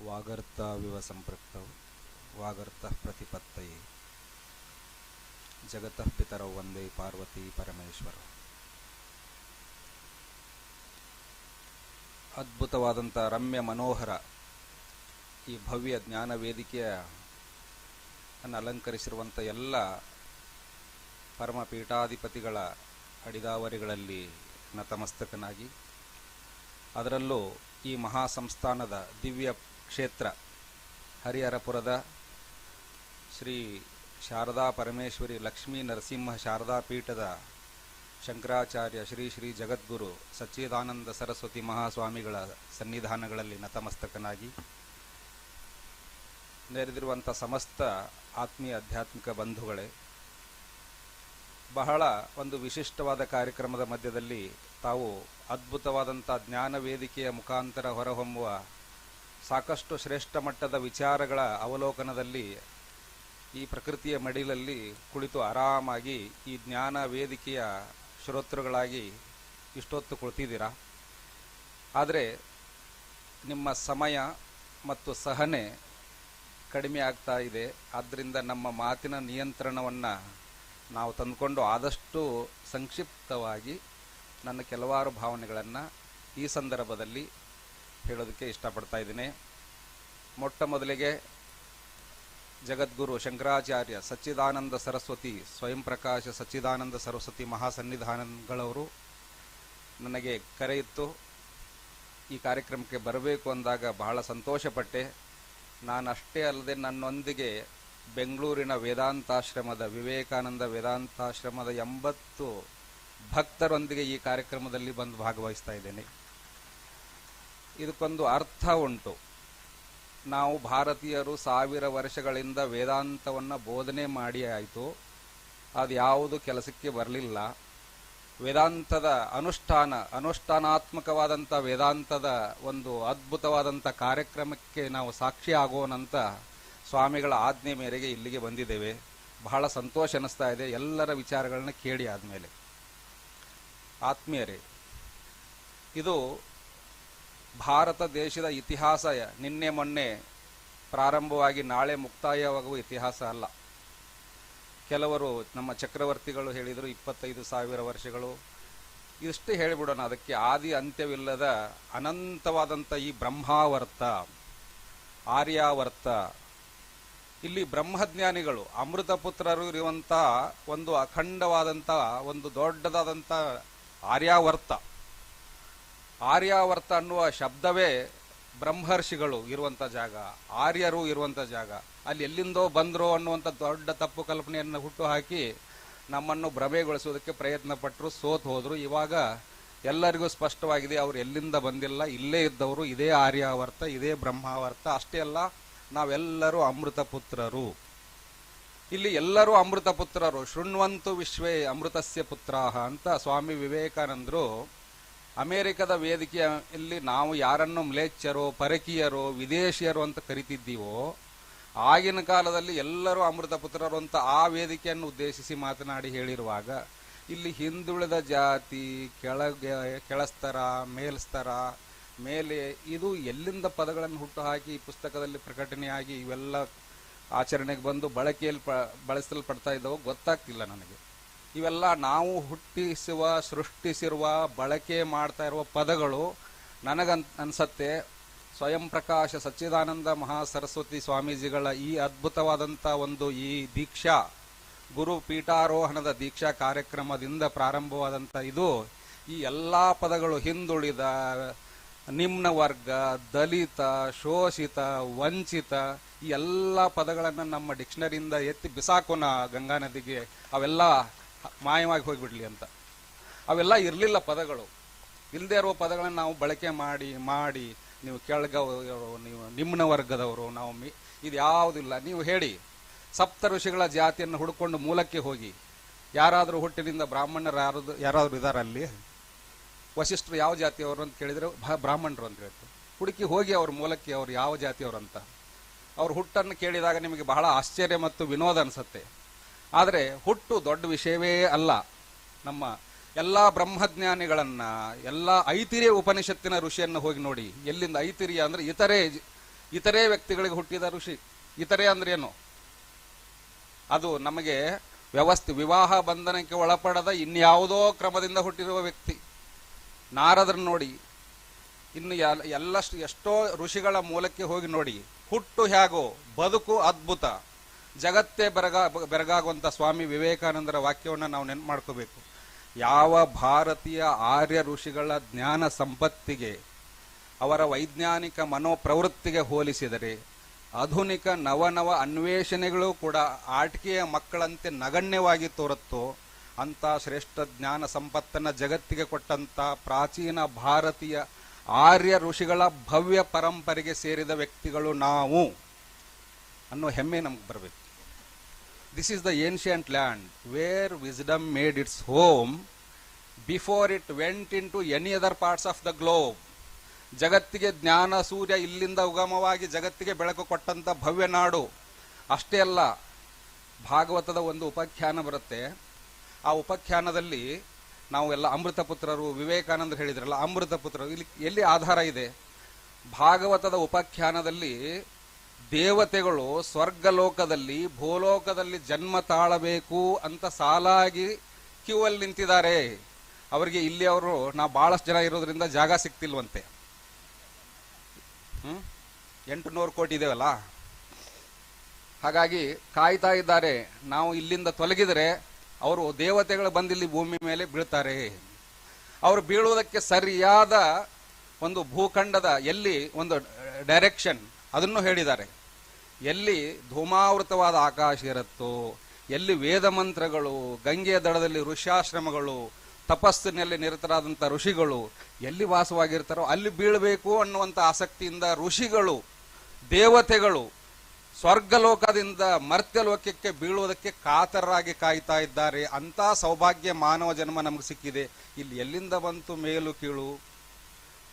ವಾಗರ್ತಾವಿವ ಸಂಪೃಕ್ತೌ ವಾಗರ್ತಃ ಪ್ರತಿಪತ್ತಯೇ ಜಗತಃ ಪಿತರೌ ವಂದೇ ಪಾರ್ವತಿ ಪರಮೇಶ್ವರ. ಅದ್ಭುತವಾದಂಥ ರಮ್ಯ ಮನೋಹರ ಈ ಭವ್ಯ ಜ್ಞಾನ ವೇದಿಕೆಯನ್ನು ಅಲಂಕರಿಸಿರುವಂಥ ಎಲ್ಲ ಪರಮಪೀಠಾಧಿಪತಿಗಳ ಅಡಿದಾವರಿಗಳಲ್ಲಿ ನತಮಸ್ತಕನಾಗಿ, ಅದರಲ್ಲೂ ಈ ಮಹಾಸಂಸ್ಥಾನದ ದಿವ್ಯ ಕ್ಷೇತ್ರ ಹರಿಹರಪುರದ ಶ್ರೀ ಶಾರದಾ ಪರಮೇಶ್ವರಿ ಲಕ್ಷ್ಮೀ ನರಸಿಂಹ ಶಾರದಾ ಪೀಠದ ಶಂಕರಾಚಾರ್ಯ ಶ್ರೀ ಶ್ರೀ ಜಗದ್ಗುರು ಸಚ್ಚಿದಾನಂದ ಸರಸ್ವತಿ ಮಹಾಸ್ವಾಮಿಗಳ ಸನ್ನಿಧಾನಗಳಲ್ಲಿ ನತಮಸ್ತಕನಾಗಿ, ನೆರೆದಿರುವಂಥ ಸಮಸ್ತ ಆತ್ಮೀಯ ಆಧ್ಯಾತ್ಮಿಕ ಬಂಧುಗಳೇ, ಬಹಳ ಒಂದು ವಿಶಿಷ್ಟವಾದ ಕಾರ್ಯಕ್ರಮದ ಮಧ್ಯದಲ್ಲಿ ತಾವು ಅದ್ಭುತವಾದಂಥ ಜ್ಞಾನ ವೇದಿಕೆಯ ಮುಖಾಂತರ ಹೊರಹೊಮ್ಮುವ ಸಾಕಷ್ಟು ಶ್ರೇಷ್ಠ ಮಟ್ಟದ ವಿಚಾರಗಳ ಅವಲೋಕನದಲ್ಲಿ ಈ ಪ್ರಕೃತಿಯ ಮಡಿಲಲ್ಲಿ ಕುಳಿತು ಆರಾಮಾಗಿ ಈ ಜ್ಞಾನ ವೇದಿಕೆಯ ಶ್ರೋತೃಗಳಾಗಿ ಇಷ್ಟೊತ್ತು ಕುಳಿತಿದ್ದೀರಾ. ಆದರೆ ನಿಮ್ಮ ಸಮಯ ಮತ್ತು ಸಹನೆ ಕಡಿಮೆ ಆಗ್ತಾ ಇದೆ. ಆದ್ದರಿಂದ ನಮ್ಮ ಮಾತಿನ ನಿಯಂತ್ರಣವನ್ನು ನಾವು ತಂದುಕೊಂಡು ಆದಷ್ಟು ಸಂಕ್ಷಿಪ್ತವಾಗಿ ನನ್ನ ಕೆಲವಾರು ಭಾವನೆಗಳನ್ನು ಈ ಸಂದರ್ಭದಲ್ಲಿ ಹೇಳೋದಕ್ಕೆ ಇಷ್ಟಪಡ್ತಾ ಇದ್ದೀನಿ. ಮೊಟ್ಟ ಮೊದಲಿಗೆ ಜಗದ್ಗುರು ಶಂಕರಾಚಾರ್ಯ ಸಚ್ಚಿದಾನಂದ ಸರಸ್ವತಿ ಸ್ವಯಂ ಪ್ರಕಾಶ ಸಚ್ಚಿದಾನಂದ ಸರಸ್ವತಿ ಮಹಾಸನ್ನಿಧಾನಗಳವರು ನನಗೆ ಕರೆಯಿತ್ತು ಈ ಕಾರ್ಯಕ್ರಮಕ್ಕೆ ಬರಬೇಕು ಅಂದಾಗ ಬಹಳ ಸಂತೋಷಪಟ್ಟೆ. ನಾನು ಅಷ್ಟೇ ಅಲ್ಲದೆ ನನ್ನೊಂದಿಗೆ ಬೆಂಗಳೂರಿನ ವೇದಾಂತಾಶ್ರಮದ ವಿವೇಕಾನಂದ ವೇದಾಂತಾಶ್ರಮದ 80 ಭಕ್ತರೊಂದಿಗೆ ಈ ಕಾರ್ಯಕ್ರಮದಲ್ಲಿ ಬಂದು ಭಾಗವಹಿಸ್ತಾ ಇದ್ದೇನೆ. ಇದಕ್ಕೊಂದು ಅರ್ಥ ಉಂಟು. ನಾವು ಭಾರತೀಯರು 1000 ವರ್ಷಗಳಿಂದ ವೇದಾಂತವನ್ನು ಬೋಧನೆ ಮಾಡಿ ಆಯಿತು, ಅದು ಯಾವುದು ಕೆಲಸಕ್ಕೆ ಬರಲಿಲ್ಲ. ವೇದಾಂತದ ಅನುಷ್ಠಾನಾತ್ಮಕವಾದಂಥ ವೇದಾಂತದ ಒಂದು ಅದ್ಭುತವಾದಂಥ ಕಾರ್ಯಕ್ರಮಕ್ಕೆ ನಾವು ಸಾಕ್ಷಿ ಆಗೋನಂತ ಸ್ವಾಮಿಗಳ ಆಜ್ಞೆ ಮೇರೆಗೆ ಇಲ್ಲಿಗೆ ಬಂದಿದ್ದೇವೆ. ಬಹಳ ಸಂತೋಷ ಅನ್ನಿಸ್ತಾ ಇದೆ ಎಲ್ಲರ ವಿಚಾರಗಳನ್ನ ಕೇಳಿ ಆದಮೇಲೆ. ಆತ್ಮೀಯರೇ, ಇದು ಭಾರತ ದೇಶದ ಇತಿಹಾಸ ನಿನ್ನೆ ಮೊನ್ನೆ ಪ್ರಾರಂಭವಾಗಿ ನಾಳೆ ಮುಕ್ತಾಯವಾಗುವ ಇತಿಹಾಸ ಅಲ್ಲ. ಕೆಲವರು ನಮ್ಮ ಚಕ್ರವರ್ತಿಗಳು ಹೇಳಿದರು 25,000 ವರ್ಷಗಳು, ಇಷ್ಟೇ ಹೇಳಿಬಿಡೋಣ. ಅದಕ್ಕೆ ಆದಿ ಅಂತ್ಯವಿಲ್ಲದ ಅನಂತವಾದಂಥ ಈ ಬ್ರಹ್ಮಾವರ್ತ, ಆರ್ಯಾವರ್ತ, ಇಲ್ಲಿ ಬ್ರಹ್ಮಜ್ಞಾನಿಗಳು ಅಮೃತಪುತ್ರರು ಇರುವಂಥ ಒಂದು ಅಖಂಡವಾದಂಥ ಒಂದು ದೊಡ್ಡದಾದಂಥ ಆರ್ಯಾವರ್ತ. ಆರ್ಯಾವರ್ತ ಅನ್ನುವ ಶಬ್ದವೇ ಬ್ರಹ್ಮರ್ಷಿಗಳು ಇರುವಂಥ ಜಾಗ, ಆರ್ಯರು ಇರುವಂಥ ಜಾಗ. ಅಲ್ಲಿ ಎಲ್ಲಿಂದೋ ಬಂದರು ಅನ್ನುವಂಥ ದೊಡ್ಡ ತಪ್ಪು ಕಲ್ಪನೆಯನ್ನು ಹುಟ್ಟುಹಾಕಿ ನಮ್ಮನ್ನು ಭ್ರಮೆಗೊಳಿಸುವುದಕ್ಕೆ ಪ್ರಯತ್ನ ಪಟ್ಟರು, ಸೋತು ಹೋದರು. ಇವಾಗ ಎಲ್ಲರಿಗೂ ಸ್ಪಷ್ಟವಾಗಿದೆ ಅವರು ಎಲ್ಲಿಂದ ಬಂದಿಲ್ಲ, ಇಲ್ಲೇ ಇದ್ದವರು. ಇದೇ ಆರ್ಯಾವರ್ತ, ಇದೇ ಬ್ರಹ್ಮಾವರ್ತ. ಅಷ್ಟೇ ಅಲ್ಲ, ನಾವೆಲ್ಲರೂ ಅಮೃತ ಪುತ್ರರು. ಇಲ್ಲಿ ಎಲ್ಲರೂ ಅಮೃತ ಪುತ್ರರು. ಶೃಣ್ವಂತು ವಿಶ್ವೇ ಅಮೃತಸ್ಯ ಪುತ್ರಾಹ ಅಂತ ಸ್ವಾಮಿ ವಿವೇಕಾನಂದರು ಅಮೆರಿಕದ ವೇದಿಕೆಯಲ್ಲಿ ನಾವು ಯಾರನ್ನು ಮ್ಲೇಚ್ಛರೋ, ಪರಕೀಯರೋ, ವಿದೇಶಿಯರು ಅಂತ ಕರಿತಿದ್ದೀವೋ, ಆಗಿನ ಕಾಲದಲ್ಲಿ ಎಲ್ಲರೂ ಅಮೃತ ಪುತ್ರರು ಅಂತ ಆ ವೇದಿಕೆಯನ್ನು ಉದ್ದೇಶಿಸಿ ಮಾತನಾಡಿ ಹೇಳಿರುವಾಗ, ಇಲ್ಲಿ ಹಿಂದುಳಿದ ಜಾತಿ, ಕೆಳಸ್ತರ, ಮೇಲ್ಸ್ತರ, ಮೇಲೆ, ಇದು ಎಲ್ಲಿಂದ ಪದಗಳನ್ನು ಹುಟ್ಟುಹಾಕಿ ಈ ಪುಸ್ತಕದಲ್ಲಿ ಪ್ರಕಟಣೆಯಾಗಿ ಇವೆಲ್ಲ ಆಚರಣೆಗೆ ಬಂದು ಬಳಸಲ್ಪಡ್ತಾ ಇದ್ದವು ಗೊತ್ತಾಗ್ತಿಲ್ಲ ನನಗೆ. ಇವೆಲ್ಲ ನಾವು ಹುಟ್ಟಿಸುವ, ಸೃಷ್ಟಿಸಿರುವ, ಬಳಕೆ ಮಾಡ್ತಾ ಇರುವ ಪದಗಳು. ನನಗನ್ಸತ್ತೆ ಸ್ವಯಂ ಪ್ರಕಾಶ ಸಚ್ಚಿದಾನಂದ ಮಹಾಸರಸ್ವತಿ ಸ್ವಾಮೀಜಿಗಳ ಈ ಅದ್ಭುತವಾದಂಥ ಒಂದು ಈ ದೀಕ್ಷಾ ಗುರು ಪೀಠಾರೋಹಣದ ದೀಕ್ಷಾ ಕಾರ್ಯಕ್ರಮದಿಂದ ಪ್ರಾರಂಭವಾದಂಥ ಇದು, ಈ ಎಲ್ಲ ಪದಗಳು ಹಿಂದುಳಿದ, ನಿಮ್ನ ವರ್ಗ, ದಲಿತ, ಶೋಷಿತ, ವಂಚಿತ, ಈ ಎಲ್ಲ ಪದಗಳನ್ನು ನಮ್ಮ ಡಿಕ್ಷನರಿಯಿಂದ ಎತ್ತಿ ಬಿಸಾಕೋಣ ಗಂಗಾ ನದಿಗೆ, ಅವೆಲ್ಲ ಮಾಯವಾಗಿ ಹೋಗಿಬಿಡ್ಲಿ ಅಂತ. ಅವೆಲ್ಲ ಇರಲಿಲ್ಲ ಪದಗಳು. ಇಲ್ಲದೆ ಇರುವ ಪದಗಳನ್ನು ನಾವು ಬಳಕೆ ಮಾಡಿ ಮಾಡಿ ನೀವು ಕೆಳಗವರು, ನೀವು ನಿಮ್ನ ವರ್ಗದವರು, ನಾವು ಇದು ಯಾವುದಿಲ್ಲ. ನೀವು ಹೇಳಿ, ಸಪ್ತ ಋಷಿಗಳ ಜಾತಿಯನ್ನು ಹುಡ್ಕೊಂಡು ಮೂಲಕ್ಕೆ ಹೋಗಿ, ಯಾರಾದರೂ ಹುಟ್ಟಿನಿಂದ ಬ್ರಾಹ್ಮಣರು ಯಾರಾದರೂ ಇದ್ದಾರೆ ಅಲ್ಲಿ? ವಶಿಷ್ಠರು ಯಾವ ಜಾತಿಯವರು ಅಂತ ಕೇಳಿದರೆ ಬ್ರಾಹ್ಮಣರು ಅಂತ ಹೇಳ್ತಾರೆ. ಹುಡುಕಿ ಹೋಗಿ ಅವ್ರ ಮೂಲಕ್ಕೆ ಅವ್ರು ಯಾವ ಜಾತಿಯವರು ಅಂತ. ಅವ್ರ ಹುಟ್ಟನ್ನು ಕೇಳಿದಾಗ ನಿಮಗೆ ಬಹಳ ಆಶ್ಚರ್ಯ ಮತ್ತು ವಿನೋದ ಅನಿಸುತ್ತೆ. ಆದರೆ ಹುಟ್ಟು ದೊಡ್ಡ ವಿಷಯವೇ ಅಲ್ಲ. ನಮ್ಮ ಎಲ್ಲ ಬ್ರಹ್ಮಜ್ಞಾನಿಗಳನ್ನು, ಎಲ್ಲ ಐತಿರಿಯ ಉಪನಿಷತ್ತಿನ ಋಷಿಯನ್ನು ಹೋಗಿ ನೋಡಿ. ಎಲ್ಲಿಂದ ಐತಿರಿಯ ಅಂದರೆ ಇತರೆ ಇತರೆ ವ್ಯಕ್ತಿಗಳಿಗೆ ಹುಟ್ಟಿದ ಋಷಿ. ಇತರೆ ಅಂದ್ರೆ ಏನು? ಅದು ನಮಗೆ ವಿವಾಹ ಬಂಧನಕ್ಕೆ ಒಳಪಡದ ಇನ್ಯಾವುದೋ ಕ್ರಮದಿಂದ ಹುಟ್ಟಿರುವ ವ್ಯಕ್ತಿ. ನಾರದರನ್ನು ನೋಡಿ, ಇನ್ನು ಎಷ್ಟೋ ಋಷಿಗಳ ಮೂಲಕ್ಕೆ ಹೋಗಿ ನೋಡಿ. ಹುಟ್ಟು ಹೇಗೋ, ಬದುಕು ಅದ್ಭುತ, ಜಗತ್ತೇ ಬೆರಗಾಗುವಂತ ಸ್ವಾಮಿ ವಿವೇಕಾನಂದರ ವಾಕ್ಯವನ್ನು ನಾವು ನೆನಪು ಮಾಡ್ಕೋಬೇಕು. ಯಾವ ಭಾರತೀಯ ಆರ್ಯ ಋಷಿಗಳ ಜ್ಞಾನ ಸಂಪತ್ತಿಗೆ, ಅವರ ವೈಜ್ಞಾನಿಕ ಮನೋಪ್ರವೃತ್ತಿಗೆ ಹೋಲಿಸಿದರೆ ಆಧುನಿಕ ನವನವ ಅನ್ವೇಷಣೆಗಳು ಕೂಡ ಆಟಿಕೆಯ ಮಕ್ಕಳಂತೆ ನಗಣ್ಯವಾಗಿ ತೋರುತ್ತೋ ಅಂತ ಶ್ರೇಷ್ಠ ಜ್ಞಾನ ಸಂಪತ್ತನ್ನು ಜಗತ್ತಿಗೆ ಕೊಟ್ಟಂತ ಪ್ರಾಚೀನ ಭಾರತೀಯ ಆರ್ಯ ಋಷಿಗಳ ಭವ್ಯ ಪರಂಪರೆಗೆ ಸೇರಿದ ವ್ಯಕ್ತಿಗಳು ನಾವು ಅನ್ನೋ ಹೆಮ್ಮೆ ನಮ್ಗೆ ಬರಬೇಕು. This is the ancient land where wisdom made its home before it went into any other parts of the globe. ಜಗತ್ತಿಗೆ ಜ್ಞಾನ ಸೂರ್ಯ ಇಲ್ಲಿಂದ ಉಗಮವಾಗಿ ಜಗತ್ತಿಗೆ ಬೆಳಕು ಕೊಟ್ಟಂತ ಭವ್ಯ ನಾಡು. ಅಷ್ಟೇ ಅಲ್ಲ, ಭಾಗವತದ ಒಂದು ಉಪಾಖ್ಯಾನ ಬರುತ್ತೆ. ಆ ಉಪಾಖ್ಯಾನದಲ್ಲಿ ನಾವು ಎಲ್ಲ ಅಮೃತ ಪುತ್ರರು, ವಿವೇಕಾನಂದರು ಹೇಳಿದ್ರಲ್ಲ ಅಮೃತ ಪುತ್ರರು, ಇಲ್ಲಿ ಎಲ್ಲಿ ಆಧಾರ ಇದೆ? ಭಾಗವತದ ಉಪಾಖ್ಯಾನದಲ್ಲಿ ದೇವತೆಗಳು ಸ್ವರ್ಗಲೋಕದಲ್ಲಿ ಭೂಲೋಕದಲ್ಲಿ ಜನ್ಮ ತಾಳಬೇಕು ಅಂತ ಸಾಲಾಗಿ ಕ್ಯೂ ಅಲ್ಲಿ ನಿಂತಿದ್ದಾರೆ. ಅವರಿಗೆ ಇಲ್ಲಿ ಅವರು ನಾವು ಬಹಳಷ್ಟು ಜನ ಇರೋದ್ರಿಂದ ಜಾಗ ಸಿಕ್ತಿಲ್ವಂತೆ. 800 ಕೋಟಿ ಇದೆವಲ್ಲ, ಹಾಗಾಗಿ ಕಾಯ್ತಾ ಇದ್ದಾರೆ. ನಾವು ಇಲ್ಲಿಂದ ತೊಲಗಿದರೆ ಅವರು ದೇವತೆಗಳು ಬಂದಿಲ್ಲಿ ಭೂಮಿ ಮೇಲೆ ಬೀಳ್ತಾರೆ. ಅವರು ಬೀಳುವುದಕ್ಕೆ ಸರಿಯಾದ ಒಂದು ಭೂಖಂಡದ ಎಲ್ಲಿ ಒಂದು ಡೈರೆಕ್ಷನ್ ಅದನ್ನು ಹೇಳಿದ್ದಾರೆ. ಎಲ್ಲಿ ಧೂಮಾವೃತವಾದ ಆಕಾಶ ಇರುತ್ತೋ, ಎಲ್ಲಿ ವೇದ ಮಂತ್ರಗಳು, ಗಂಗೆಯ ದಡದಲ್ಲಿ ಋಷ್ಯಾಶ್ರಮಗಳು, ತಪಸ್ಸಿನಲ್ಲಿ ನಿರತರಾದಂಥ ಋಷಿಗಳು ಎಲ್ಲಿ ವಾಸವಾಗಿರ್ತಾರೋ ಅಲ್ಲಿ ಬೀಳಬೇಕು ಅನ್ನುವಂಥ ಆಸಕ್ತಿಯಿಂದ ಋಷಿಗಳು, ದೇವತೆಗಳು ಸ್ವರ್ಗಲೋಕದಿಂದ ಮರ್ತ್ಯಲೋಕಕ್ಕೆ ಬೀಳುವುದಕ್ಕೆ ಕಾತರರಾಗಿ ಕಾಯ್ತಾ ಇದ್ದಾರೆ. ಅಂತ ಸೌಭಾಗ್ಯ ಮಾನವ ಜನ್ಮ ನಮಗೆ ಸಿಕ್ಕಿದೆ. ಇಲ್ಲಿ ಎಲ್ಲಿಂದ ಬಂತು ಮೇಲು ಕೀಳು?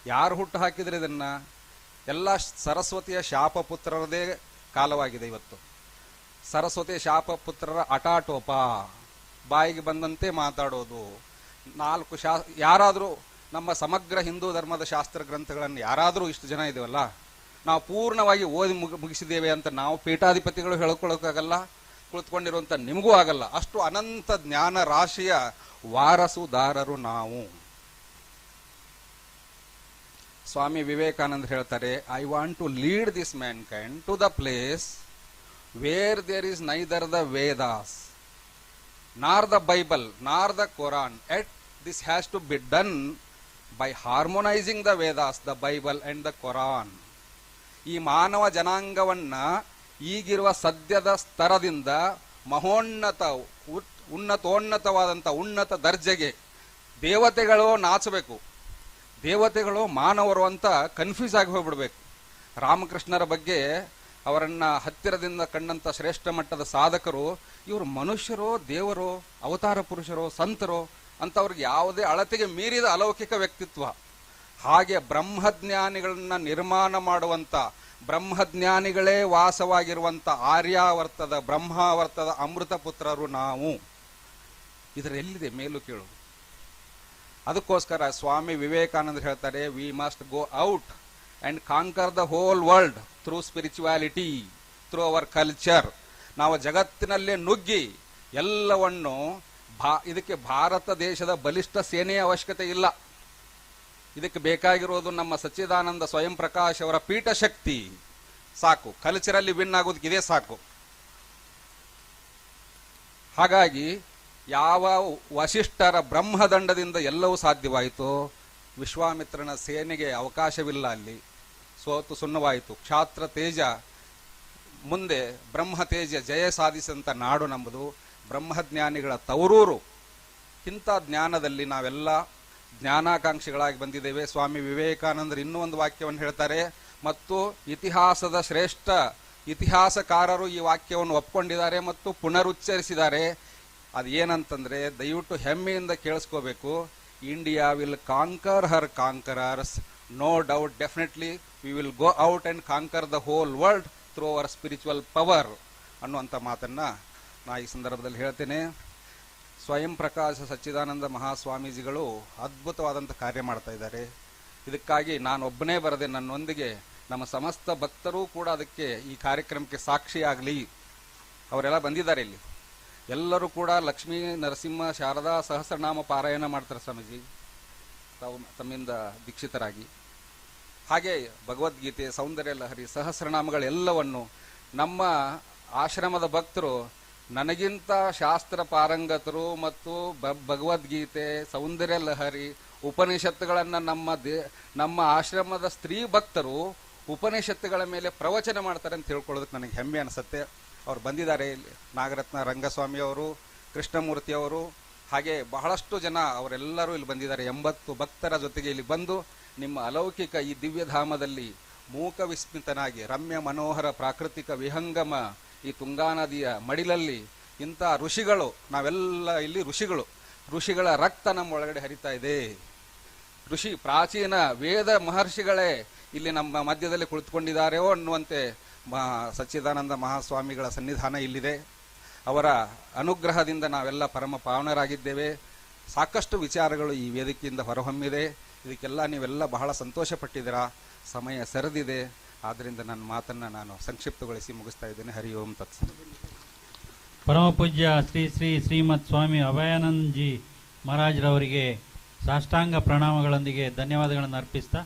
ಯಾರು ಹುಟ್ಟು ಹಾಕಿದ್ರೆ ಇದನ್ನ? ಎಲ್ಲ ಸರಸ್ವತಿಯ ಶಾಪ ಪುತ್ರರದೇ ಕಾಲವಾಗಿದೆ ಇವತ್ತು. ಸರಸ್ವತಿಯ ಶಾಪ ಪುತ್ರರ ಅಟಾಟೋಪ, ಬಾಯಿಗೆ ಬಂದಂತೆ ಮಾತಾಡೋದು. ಯಾರಾದರೂ ನಮ್ಮ ಸಮಗ್ರ ಹಿಂದೂ ಧರ್ಮದ ಶಾಸ್ತ್ರ ಗ್ರಂಥಗಳನ್ನು ಯಾರಾದರೂ ಇಷ್ಟು ಜನ ಇದೆವಲ್ಲ, ನಾವು ಪೂರ್ಣವಾಗಿ ಓದಿ ಮುಗಿಸಿದ್ದೇವೆ ಅಂತ ನಾವು ಪೀಠಾಧಿಪತಿಗಳು ಹೇಳ್ಕೊಳ್ಳೋಕ್ಕಾಗಲ್ಲ, ಕುಳಿತುಕೊಂಡಿರುವಂಥ ನಿಮಗೂ ಆಗಲ್ಲ. ಅಷ್ಟು ಅನಂತ ಜ್ಞಾನ ರಾಶಿಯ ವಾರಸುದಾರರು ನಾವು. ಸ್ವಾಮಿ ವಿವೇಕಾನಂದ ಹೇಳ್ತಾರೆ, I want to lead this mankind to the place where there is neither the Vedas nor the Bible nor the Koran. Yet this has to be done by harmonising the Vedas, the Bible and the Koran. ಈ ಮಾನವ ಜನಾಂಗವನ್ನ ಈಗಿರುವ ಸದ್ಯದ ಸ್ತರದಿಂದ ಮಹೋನ್ನತ ಉನ್ನತೋನ್ನತವಾದಂಥ ಉನ್ನತ ದರ್ಜೆಗೆ ದೇವತೆಗಳು ನಾಚಬೇಕು, ದೇವತೆಗಳು ಮಾನವರು ಅಂತ confuse ಆಗಿ ಹೋಗ್ಬಿಡ್ಬೇಕು. ರಾಮಕೃಷ್ಣರ ಬಗ್ಗೆ ಅವರನ್ನ ಹತ್ತಿರದಿಂದ ಕಂಡಂತ ಶ್ರೇಷ್ಠ ಮಟ್ಟದ ಸಾಧಕರು, ಇವರು ಮನುಷ್ಯರೋ ದೇವರೋ ಅವತಾರ ಪುರುಷರೋ ಸಂತರೋ ಅಂತ ಅವ್ರಿಗೆ ಯಾವುದೇ ಅಳತೆಗೆ ಮೀರಿದ ಅಲೌಕಿಕ ವ್ಯಕ್ತಿತ್ವ. ಹಾಗೆ ಬ್ರಹ್ಮಜ್ಞಾನಿಗಳನ್ನ ನಿರ್ಮಾಣ ಮಾಡುವಂತ, ಬ್ರಹ್ಮಜ್ಞಾನಿಗಳೇ ವಾಸವಾಗಿರುವಂತ ಆರ್ಯಾವರ್ತದ ಬ್ರಹ್ಮಾವರ್ತದ ಅಮೃತ ಪುತ್ರರು ನಾವು. ಇದರೆಲ್ಲಿದೆ ಮೇಲು ಕೀಳು? ಅದಕ್ಕೋಸ್ಕರ ಸ್ವಾಮಿ ವಿವೇಕಾನಂದರು ಹೇಳ್ತಾರೆ, we must go out and conquer the whole world through spirituality, through our culture. ನಾವು ಜಗತ್ತಿನಲ್ಲೇ ನುಗ್ಗಿ ಎಲ್ಲವನ್ನು ಇದಕ್ಕೆ ಭಾರತ ದೇಶದ ಬಲಿಷ್ಠ ಸೇನೆಯ ಅವಶ್ಯಕತೆ ಇಲ್ಲ. ಇದಕ್ಕೆ ಬೇಕಾಗಿರೋದು ನಮ್ಮ ಸಚ್ಚಿದಾನಂದ ಸ್ವಯಂ ಪ್ರಕಾಶ್ ಅವರ ಪೀಠ ಶಕ್ತಿ ಸಾಕು. ಕಲ್ಚರಲ್ಲಿ ವಿನ್ ಆಗೋದಕ್ಕೆ ಇದೇ ಸಾಕು. ಹಾಗಾಗಿ ಯಾವ ವಶಿಷ್ಠರ ಬ್ರಹ್ಮದಂಡದಿಂದ ಎಲ್ಲವೂ ಸಾಧ್ಯವಾಯಿತು, ವಿಶ್ವಾಮಿತ್ರನ ಸೇನೆಗೆ ಅವಕಾಶವಿಲ್ಲ, ಅಲ್ಲಿ ಸೋತು ಸುಣ್ಣವಾಯಿತು. ಕ್ಷಾತ್ರ ತೇಜ ಮುಂದೆ ಬ್ರಹ್ಮ ತೇಜ ಜಯ ಸಾಧಿಸಿದಂಥ ನಾಡು ನಮ್ಮದು, ಬ್ರಹ್ಮಜ್ಞಾನಿಗಳ ತವರೂರು. ಇಂಥ ಜ್ಞಾನದಲ್ಲಿ ನಾವೆಲ್ಲ ಜ್ಞಾನಾಕಾಂಕ್ಷಿಗಳಾಗಿ ಬಂದಿದ್ದೇವೆ. ಸ್ವಾಮಿ ವಿವೇಕಾನಂದರು ಇನ್ನೂ ಒಂದು ವಾಕ್ಯವನ್ನು ಹೇಳ್ತಾರೆ, ಮತ್ತು ಇತಿಹಾಸದ ಶ್ರೇಷ್ಠ ಇತಿಹಾಸಕಾರರು ಈ ವಾಕ್ಯವನ್ನು ಒಪ್ಕೊಂಡಿದ್ದಾರೆ ಮತ್ತು ಪುನರುಚ್ಚರಿಸಿದ್ದಾರೆ. ಅದು ಏನಂತಂದ್ರೆ, ದಯವಿಟ್ಟು ಹೆಮ್ಮೆಯಿಂದ ಕೇಳಿಸ್ಕೋಬೇಕು, India will conquer her conquerors, no doubt, definitely we will go out and conquer the whole world through our spiritual power ಅನ್ನುವಂಥ ಮಾತನ್ನ ನಾ ಈ ಸಂದರ್ಭದಲ್ಲಿ ಹೇಳ್ತೇನೆ. ಸ್ವಯಂ ಪ್ರಕಾಶ ಸಚ್ಚಿದಾನಂದ ಮಹಾಸ್ವಾಮೀಜಿಗಳು ಅದ್ಭುತವಾದಂಥ ಕಾರ್ಯ ಮಾಡ್ತಾ ಇದ್ದಾರೆ. ಇದಕ್ಕಾಗಿ ನಾನೊಬ್ಬನೇ ಬರದೆ ನನ್ನೊಂದಿಗೆ ನಮ್ಮ ಸಮಸ್ತ ಭಕ್ತರೂ ಕೂಡ ಅದಕ್ಕೆ ಈ ಕಾರ್ಯಕ್ರಮಕ್ಕೆ ಸಾಕ್ಷಿಯಾಗಲಿ. ಅವರೆಲ್ಲ ಬಂದಿದ್ದಾರೆ ಇಲ್ಲಿ. ಎಲ್ಲರೂ ಕೂಡ ಲಕ್ಷ್ಮೀ ನರಸಿಂಹ ಶಾರದಾ ಸಹಸ್ರನಾಮ ಪಾರಾಯಣ ಮಾಡ್ತಾರೆ ಸ್ವಾಮೀಜಿ, ತಾವು ತಮ್ಮಿಂದ ದೀಕ್ಷಿತರಾಗಿ. ಹಾಗೆ ಭಗವದ್ಗೀತೆ, ಸೌಂದರ್ಯ ಲಹರಿ, ಸಹಸ್ರನಾಮಗಳೆಲ್ಲವನ್ನು ನಮ್ಮ ಆಶ್ರಮದ ಭಕ್ತರು ನನಗಿಂತ ಶಾಸ್ತ್ರ ಪಾರಂಗತರು ಮತ್ತು ಭಗವದ್ಗೀತೆ, ಸೌಂದರ್ಯ ಲಹರಿ, ಉಪನಿಷತ್ತುಗಳನ್ನು ನಮ್ಮ ಆಶ್ರಮದ ಸ್ತ್ರೀ ಭಕ್ತರು ಉಪನಿಷತ್ತುಗಳ ಮೇಲೆ ಪ್ರವಚನ ಮಾಡ್ತಾರೆ ಅಂತ ತಿಳ್ಕೊಳ್ಳೋದಕ್ಕೆ ನನಗೆ ಹೆಮ್ಮೆ ಅನಿಸುತ್ತೆ. ಅವ್ರು ಬಂದಿದ್ದಾರೆ ಇಲ್ಲಿ. ನಾಗರತ್ನ ರಂಗಸ್ವಾಮಿ ಅವರು, ಕೃಷ್ಣಮೂರ್ತಿ ಅವರು, ಹಾಗೆ ಬಹಳಷ್ಟು ಜನ ಅವರೆಲ್ಲರೂ ಇಲ್ಲಿ ಬಂದಿದ್ದಾರೆ. 80 ಭಕ್ತರ ಜೊತೆಗೆ ಇಲ್ಲಿ ಬಂದು ನಿಮ್ಮ ಅಲೌಕಿಕ ಈ ದಿವ್ಯಧಾಮದಲ್ಲಿ ಮೂಕ ವಿಸ್ಮಿತನಾಗಿ ರಮ್ಯ ಮನೋಹರ ಪ್ರಾಕೃತಿಕ ವಿಹಂಗಮ ಈ ತುಂಗಾ ನದಿಯ ಮಡಿಲಲ್ಲಿ ಇಂಥ ಋಷಿಗಳು, ನಾವೆಲ್ಲ ಇಲ್ಲಿ ಋಷಿಗಳ ರಕ್ತ ನಮ್ಮ ಒಳಗಡೆ ಹರಿತಾ ಇದೆ. ಪ್ರಾಚೀನ ವೇದ ಮಹರ್ಷಿಗಳೇ ಇಲ್ಲಿ ನಮ್ಮ ಮಧ್ಯದಲ್ಲಿ ಕುಳಿತುಕೊಂಡಿದ್ದಾರೆಯೋ ಅನ್ನುವಂತೆ ಸಚ್ಚಿದಾನಂದ ಮಹಾಸ್ವಾಮಿಗಳ ಸನ್ನಿಧಾನ ಇಲ್ಲಿದೆ. ಅವರ ಅನುಗ್ರಹದಿಂದ ನಾವೆಲ್ಲ ಪರಮ ಪಾವನರಾಗಿದ್ದೇವೆ. ಸಾಕಷ್ಟು ವಿಚಾರಗಳು ಈ ವೇದಿಕೆಯಿಂದ ಹೊರಹೊಮ್ಮಿದೆ. ಇದಕ್ಕೆಲ್ಲ ನೀವೆಲ್ಲ ಬಹಳ ಸಂತೋಷ ಪಟ್ಟಿದ್ದೀರಾ. ಸಮಯ ಸರಿದಿದೆ, ಆದ್ದರಿಂದ ನನ್ನ ಮಾತನ್ನು ನಾನು ಸಂಕ್ಷಿಪ್ತಗೊಳಿಸಿ ಮುಗಿಸ್ತಾ ಇದ್ದೇನೆ. ಹರಿ ಓಂ ತತ್ಸ. ಪರಮ ಪೂಜ್ಯ ಶ್ರೀ ಶ್ರೀ ಶ್ರೀಮತ್ ಸ್ವಾಮಿ ಅಭಯಾನಂದಜಿ ಮಹಾರಾಜರವರಿಗೆ ಸಾಷ್ಟಾಂಗ ಪ್ರಣಾಮಗಳೊಂದಿಗೆ ಧನ್ಯವಾದಗಳನ್ನು ಅರ್ಪಿಸ್ತಾ